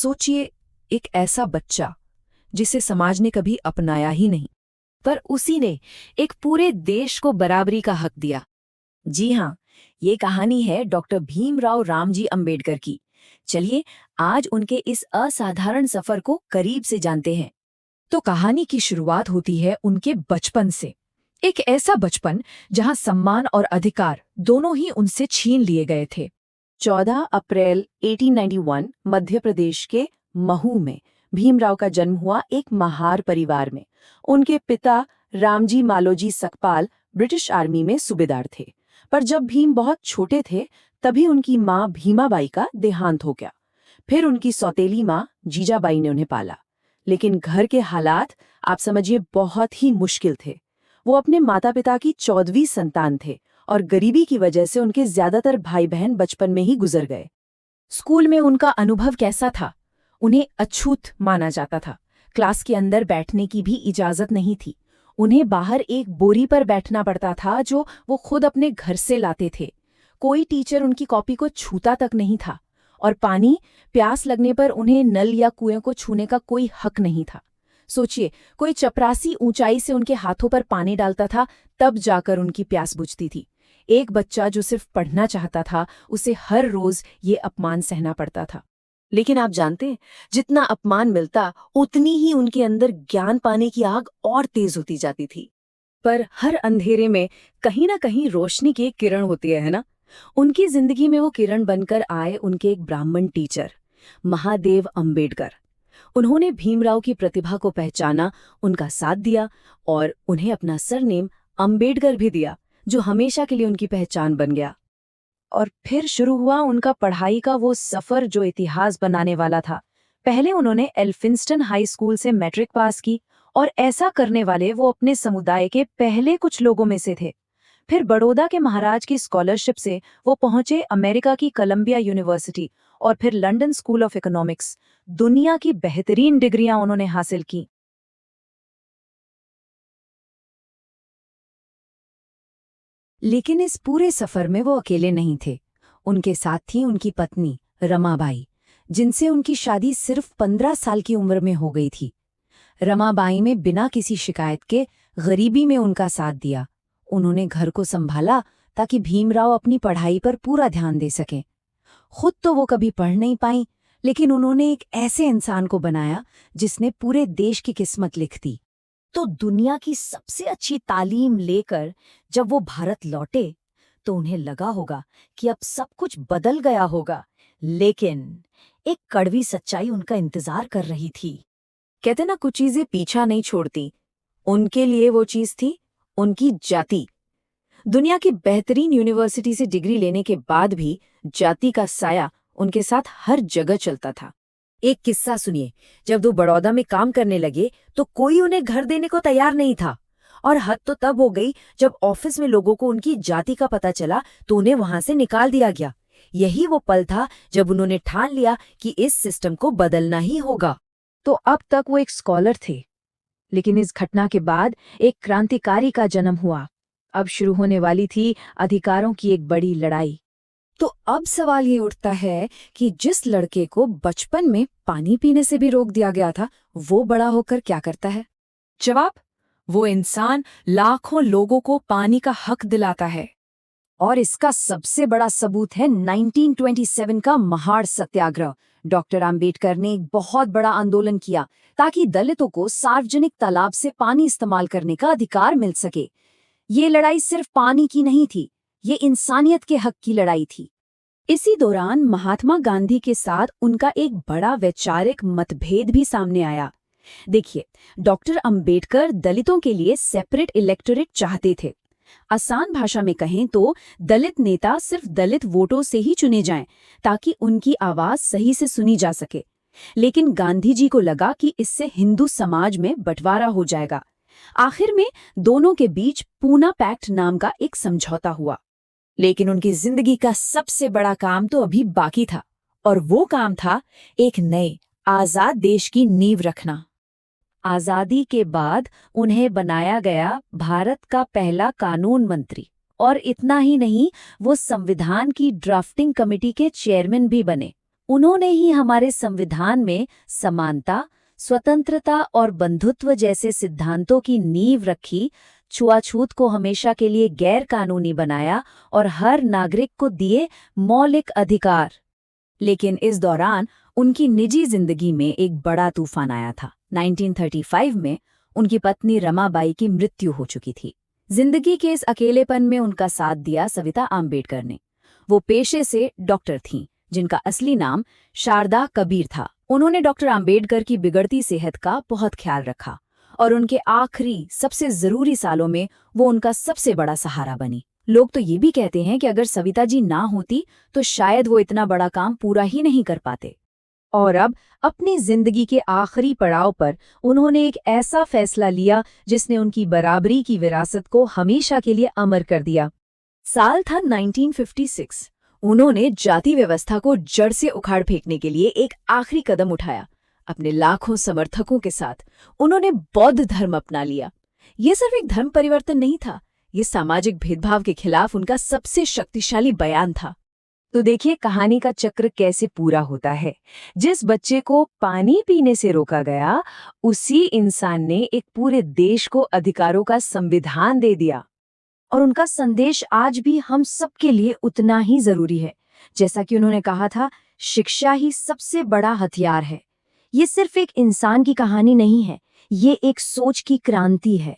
सोचिए, एक ऐसा बच्चा जिसे समाज ने कभी अपनाया ही नहीं, पर उसी ने एक पूरे देश को बराबरी का हक दिया। जी हाँ, ये कहानी है डॉक्टर भीमराव रामजी अंबेडकर की। चलिए आज उनके इस असाधारण सफर को करीब से जानते हैं। तो कहानी की शुरुआत होती है उनके बचपन से। एक ऐसा बचपन जहां सम्मान और अधिकार दोनों ही उनसे छीन लिए गए थे। 14 अप्रैल 1891 मध्य प्रदेश के महू में भीमराव का जन्म हुआ एक महार परिवार में। उनके पिता रामजी मालोजी सकपाल ब्रिटिश आर्मी में सूबेदार थे, पर जब भीम बहुत छोटे थे तभी उनकी मां भीमाबाई का देहांत हो गया। फिर उनकी सौतेली मां जीजाबाई ने उन्हें पाला। लेकिन घर के हालात आप समझिए बहुत ही मुश्किल थे। वो अपने माता पिता की 14वीं संतान थे और गरीबी की वजह से उनके ज्यादातर भाई बहन बचपन में ही गुजर गए। स्कूल में उनका अनुभव कैसा था? उन्हें अछूत माना जाता था। क्लास के अंदर बैठने की भी इजाजत नहीं थी। उन्हें बाहर एक बोरी पर बैठना पड़ता था जो वो खुद अपने घर से लाते थे। कोई टीचर उनकी कॉपी को छूता तक नहीं था और पानी, प्यास लगने पर उन्हें नल या कुएं को छूने का कोई हक नहीं था। सोचिए, कोई चपरासी ऊंचाई से उनके हाथों पर पानी डालता था, तब जाकर उनकी प्यास बुझती थी। एक बच्चा जो सिर्फ पढ़ना चाहता था, उसे हर रोज ये अपमान सहना पड़ता था। लेकिन आप जानते हैं, जितना अपमान मिलता उतनी ही उनके अंदर ज्ञान पाने की आग और तेज होती जाती थी। पर हर अंधेरे में कहीं ना कहीं रोशनी की एक किरण होती है ना? उनकी जिंदगी में वो किरण बनकर आए उनके एक ब्राह्मण टीचर महादेव अंबेडकर। उन्होंने भीमराव की प्रतिभा को पहचाना, उनका साथ दिया और उन्हें अपना सरनेम अंबेडकर भी दिया, जो हमेशा के लिए उनकी पहचान बन गया। और फिर शुरू हुआ उनका पढ़ाई का वो सफर जो इतिहास बनाने वाला था। पहले उन्होंने एल्फिंस्टन हाई स्कूल से मैट्रिक पास की और ऐसा करने वाले वो अपने समुदाय के पहले कुछ लोगों में से थे। फिर बड़ौदा के महाराज की स्कॉलरशिप से वो पहुंचे अमेरिका की कोलंबिया यूनिवर्सिटी और फिर लंदन स्कूल ऑफ इकोनॉमिक्स। दुनिया की बेहतरीन डिग्रियां उन्होंने हासिल की। लेकिन इस पूरे सफर में वो अकेले नहीं थे। उनके साथ थी उनकी पत्नी रमाबाई, जिनसे उनकी शादी सिर्फ 15 साल की उम्र में हो गई थी। रमाबाई में बिना किसी शिकायत के गरीबी में उनका साथ दिया। उन्होंने घर को संभाला ताकि भीमराव अपनी पढ़ाई पर पूरा ध्यान दे सकें। खुद तो वो कभी पढ़ नहीं पाई, लेकिन उन्होंने एक ऐसे इंसान को बनाया जिसने पूरे देश की किस्मत लिख दी। तो दुनिया की सबसे अच्छी तालीम लेकर जब वो भारत लौटे तो उन्हें लगा होगा कि अब सब कुछ बदल गया होगा, लेकिन एक कड़वी सच्चाई उनका इंतजार कर रही थी। कहते ना, कुछ चीजें पीछा नहीं छोड़ती। उनके लिए वो चीज थी उनकी जाति। दुनिया की बेहतरीन यूनिवर्सिटी से डिग्री लेने के बाद भी जाति का साया उनके साथ हर जगह चलता था। एक किस्सा सुनिए, जब वो बड़ौदा में काम करने लगे तो कोई उन्हें घर देने को तैयार नहीं था। और हद तो तब हो गई जब ऑफिस में लोगों को उनकी जाति का पता चला तो उन्हें वहां से निकाल दिया गया। यही वो पल था जब उन्होंने ठान लिया कि इस सिस्टम को बदलना ही होगा। तो अब तक वो एक स्कॉलर थे, लेकिन इस घटना के बाद एक क्रांतिकारी का जन्म हुआ। अब शुरू होने वाली थी अधिकारों की एक बड़ी लड़ाई। तो अब सवाल ये उठता है कि जिस लड़के को बचपन में पानी पीने से भी रोक दिया गया था, वो बड़ा होकर क्या करता है? जवाब, वो इंसान लाखों लोगों को पानी का हक दिलाता है। और इसका सबसे बड़ा सबूत है 1927 का महाड़ सत्याग्रह। डॉक्टर अंबेडकर ने एक बहुत बड़ा आंदोलन किया ताकि दलितों को सार्वजनिक तालाब से पानी इस्तेमाल करने का अधिकार मिल सके। ये लड़ाई सिर्फ पानी की नहीं थी, ये इंसानियत के हक की लड़ाई थी। इसी दौरान महात्मा गांधी के साथ उनका एक बड़ा वैचारिक मतभेद भी सामने आया। देखिए, डॉक्टर अंबेडकर दलितों के लिए सेपरेट इलेक्टोरेट चाहते थे। आसान भाषा में कहें तो दलित नेता सिर्फ दलित वोटों से ही चुने जाएं ताकि उनकी आवाज सही से सुनी जा सके। लेकिन गांधी जी को लगा कि इससे हिंदू समाज में बंटवारा हो जाएगा। आखिर में दोनों के बीच पूना पैक्ट नाम का एक समझौता हुआ। लेकिन उनकी जिंदगी का सबसे बड़ा काम तो अभी बाकी था, और वो काम था एक नए आजाद देश की नींव रखना। आजादी के बाद उन्हें बनाया गया भारत का पहला कानून मंत्री, और इतना ही नहीं, वो संविधान की ड्राफ्टिंग कमेटी के चेयरमैन भी बने। उन्होंने ही हमारे संविधान में समानता, स्वतंत्रता और बंधुत्व जैसे सिद्धांतों की नींव रखी, छुआछूत को हमेशा के लिए गैर कानूनी बनाया और हर नागरिक को दिए मौलिक अधिकार। लेकिन इस दौरान उनकी निजी जिंदगी में एक बड़ा तूफान आया था। 1935 में उनकी पत्नी रमाबाई की मृत्यु हो चुकी थी। जिंदगी के इस अकेलेपन में उनका साथ दिया सविता आम्बेडकर ने। वो पेशे से डॉक्टर थीं, जिनका असली नाम शारदा कबीर था। उन्होंने डॉक्टर आम्बेडकर की बिगड़ती सेहत का बहुत ख्याल रखा और उनके आखिरी सबसे जरूरी सालों में वो उनका सबसे बड़ा सहारा बनी। लोग तो ये भी कहते हैं कि अगर सविता जी ना होती तो शायद वो इतना बड़ा काम पूरा ही नहीं कर पाते। और अब अपनी जिंदगी के आखिरी पड़ाव पर उन्होंने एक ऐसा फैसला लिया जिसने उनकी बराबरी की विरासत को हमेशा के लिए अमर कर दिया। साल था 1956। उन्होंने जाति व्यवस्था को जड़ से उखाड़ फेंकने के लिए एक आखिरी कदम उठाया। अपने लाखों समर्थकों के साथ उन्होंने बौद्ध धर्म अपना लिया। ये सिर्फ एक धर्म परिवर्तन नहीं था, ये सामाजिक भेदभाव के खिलाफ उनका सबसे शक्तिशाली बयान था। तो देखिए कहानी का चक्र कैसे पूरा होता है। जिस बच्चे को पानी पीने से रोका गया, उसी इंसान ने एक पूरे देश को अधिकारों का संविधान दे दिया। और उनका संदेश आज भी हम सबके लिए उतना ही जरूरी है। जैसा कि उन्होंने कहा था, शिक्षा ही सबसे बड़ा हथियार है। ये सिर्फ एक इंसान की कहानी नहीं है, ये एक सोच की क्रांति है।